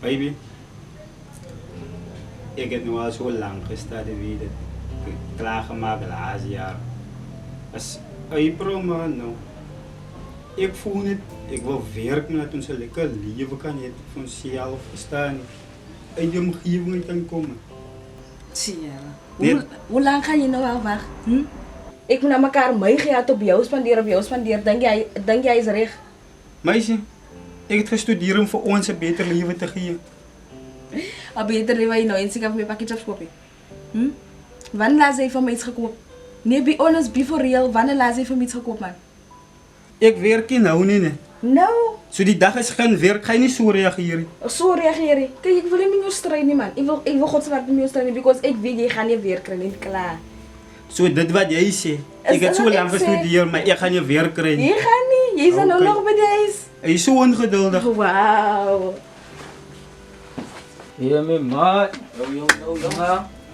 Baby, ik heb nu al zo lang gestaan de wereld. Klaargemaakt de laatste jaar. Als April man, nou. Ik voel niet, ik wil werken met ons lekker leven kan niet van zelf staan. Uit de omgeving kan komen. Zie je. Hoe lang ga je nou al wachten? Hm? Ik moet naar elkaar meegaan op jou spanderen. Denk jij is recht? Meisje, ik heb gestudeerd om voor ons een beter leven te geven. Al beter leven je nou eens, ik heb mijn pakketje opskopen. Hm? Wanneer laat hij van mij iets gekoopt? Nee, be honest, be for real. Wanneer laat hij van mij iets gekoopt, man? Ik werk in nou niet. Nou. Zo die dag is geen werk, ga je niet zo reageren. Zo reageren. Kijk, ik wil niet met jou strijden, man. Ik wil godswaard met jou strijden, because ik weet, je gaat niet werken, niet klaar. Zo, dit wat jij zegt. Ik heb zo lang gestudeerd, maar ik ga niet werk krijgen. Je gaat niet, je is nou nog bij deze. Hij is zo ongeduldig. Wauw. Ja, mijn maat. Yo.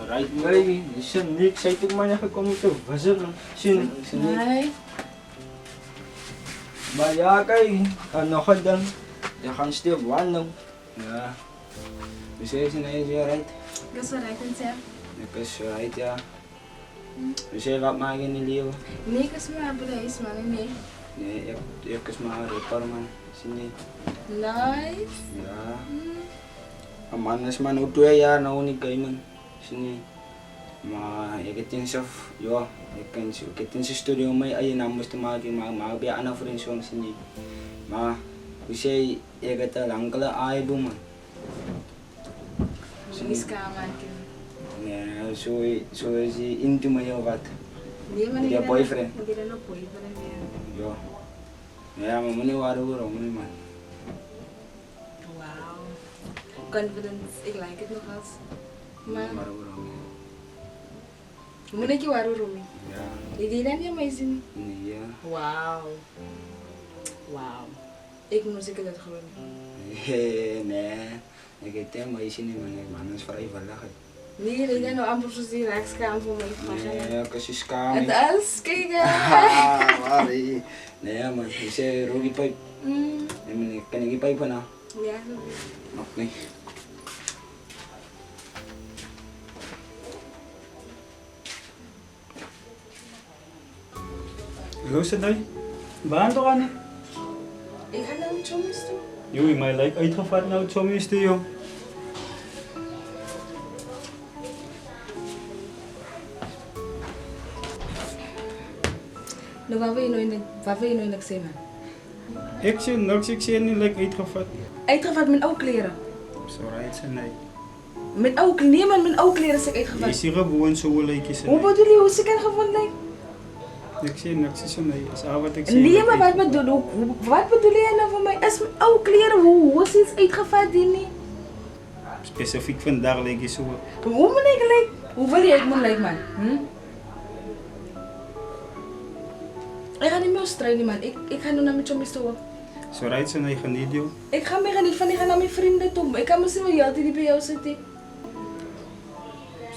Right, baby. Listen, Nick, zei toch maar gekomen te wassen, man. Sien. Nee. Maar ja, kijk. Ano ka dan? Je kan still wandelen. Ja. Dus hij is in deze right. Dat is wel lekker, zeg. Ik is right, ja. Dus hij wat maken in het leven? Nee, ik is maar bereis, man. Nee. Nee, ik is maar repar man. Zie je? Nice. Ja. Een man is maar nu 2 jaar nou niet kijk man. Zie je? Maar ik heb zelf, ja, ik heb in zijn studio mee eigen naam moesten maken, maar ik ben aan een vriend zo'n zie je. Maar hoe zei ik het al enkele album man. Is maken. Nee, zo is hij intiem heel wat. Nee, maar Die boyfriend. Ik heb een boyfriend, ja. Ja. Ja, maar meneer waar hoor, meneer man. Wauw. Confidence, ik like het nog eens. Maar, moet ik je waar hoor, Ja. Ik deed dat niet maar zien. Nee, ja. Wauw. Wauw. Ik moet zeker dat gewoon. Nee, ik heb het maar niet man, dat is vrijwillig. Nee, ik denk nou amper zoals die raakskaam voor mij. Nee, ik is skaam. Het is, kijk Waarie. Nee man, ik zei rogie pijp. Nee, kan ik die pijp nou? Ja, Nog niet. Luister dan, baan toch aan? ik ga naar mijn jongens toe. Joh, mijn lijkt uitgevat nou het zo meeste joh. Nou, wat wil je nou in de zeggen? Ik zie niks, ik zie niet lekker uitgevat. Uitgevat met oude kleren. Zo rijdt ze nee. Met oude kleren? Nee man, met oude kleren is ik Je uitgevat. ziet gewoon zo lekker ze. Hoe bedoel je, hoe is ik er gevonden? Ik zie niks, zo nee. Dat is al wat ik zie. Nee, maar wat bedoel je nou van mij? Als met oude kleren, hoe is iets uitgevat die niet? Specifiek vandaag lijkt je zo. Hoe moet ik gelijk? Hoe wil je het moet lijken, man? Ik ga niet meer strijden, man. Ik ga nu naar mijn jongens toe. Zo rijdt ze nee, geniet joh. Ik ga meer niet van, ik ga naar mijn vrienden toe. Ik kan misschien wel jou die bij jou zitten.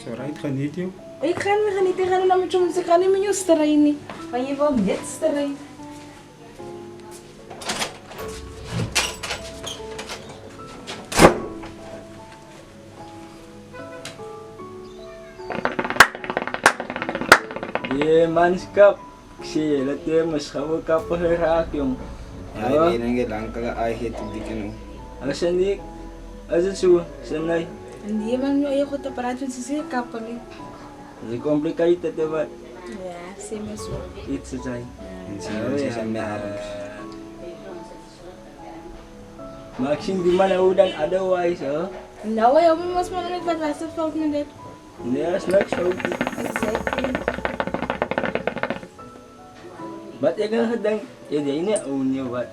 Zo rijdt geniet joh. Ik ga niet, ik ga nu naar mijn jongens. Ik ga niet met jou strijden. Want je wil niet strijden. Yeah, manskap. Zie, dat je mijn schouwen kappen geraakt, jong. Ja, ik weet niet lang kan ik het op die kanaal. Als je niet, als het zo, zijn nee. Nee, man, je goed te praten, ze zeer kappelen. Dat is complicated, hè, wat? Ja, zie me zo. Iets te zijn. En ze zijn met arms. Maar ik zie die mannen hoe dan otherwise, hè? Nou, jij was maar niet wat was er fout met dit. Nee, dat is niks ook. Wat ik aan gedacht, je deed niet ook wat.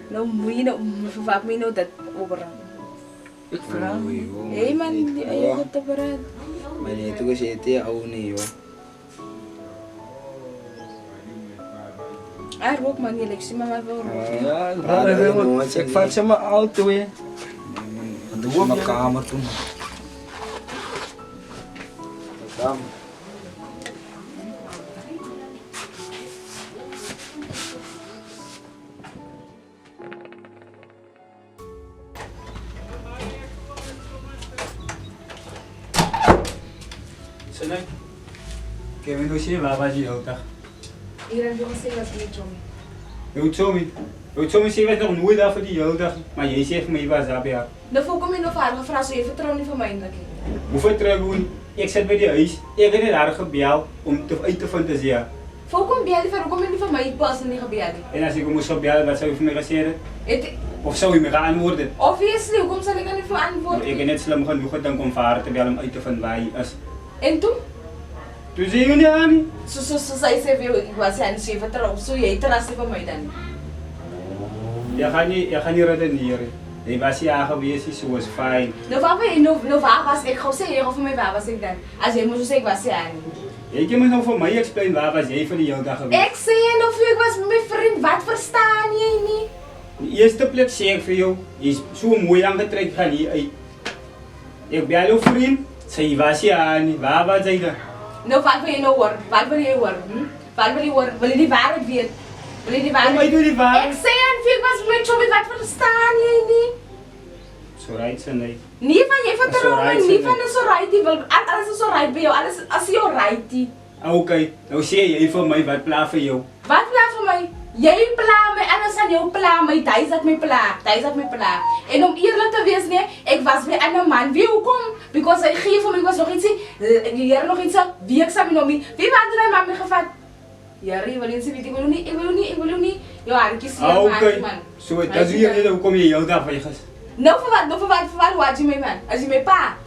Nou, moet je nou, vaak moet je nou dat over. Ik vraag. Hé man, je goed te praten. Maar nee, toen is het hier ook niet joh. Ah, rook man, je lijkt maar wel rook. Ja, ik vat ze maar auto, hè. Dat is mijn kamer toen. Kamer. Nee. Ik heb nog geen waar je ook dag. Hier heb je gesê wat met Tommy. Jou Tommy sê wat nog nooit daar vir die hele dag, maar jy sê vir my was daar by haar. Nou voor kom je nog haar gevraagd, so je vertrouwt niet van mij eindelijk. Hoe vertrou hoe? Ek sit by die huis. Ek het net haar gebel om uit te fantaseer. Voor kom bij die kom je niet van mij personally gebeld. En as ek hom moes gebel, wat sou hy vir my gesê het? Of sou hy my geantwoord het? Obviously, hoekom sal ik dan niet voor Maar antwoorden? ek het net slim genoeg gedink om vir haar te bel om uit te vind waar hy is. En toen? Toe sê jy nie aan nie. So zij zei veel, ik was aan ze vertrouwen, so jij trust van mij dan. Jy gaan nie redeneer nie. Jy was hier gewees, so was fyn. Nou waar was ik? Gou sê jy of my waar was ek dan? As jy moes sê ek was aan. Jy kan my nou vir my explain waar was jy vir die hele dag gewees? Ek sê nou vir ek was met my vriend, wat verstaan jy nie? In die eerste plek sê ek vir jou, jy's so mooi aangetrek gaan hier uit. Ek bel jou vriend, sy was hier aan nie, waar was hy dan? Nou wat wil jy nou hoor? Wat wil jy hoor? Wat wil jy hoor? Wil jy die waarheid weet? Wil jy die Kom my waarheid? doen die waar? Ek sê aan vir ek was met Chobby, wat verstaan jy nie? So right sy nie. Nie van jy vertrou my, Alright, nie sê van is so right, alles is so right by jou, alles as jy right. Okay, nou sê jy vir my wat pla vir jou. Wat pla vir my? Jy pla my, alles aan jou pla my, jy dat my pla. En om eerlik te wees nee, ek was by 'n man. Wie hoekom? Because hy gee vir my was nog ietsie, die Here nog iets, wie ek saam met hom. Wie wat het hy met my gevat? Jare, wil jy sê weet ek wil nie. Jou handjies hier Okay, man. so dit is hier net hoekom jy heeldag weg is. Nou vir wat, wat jy my man? As jy my pa,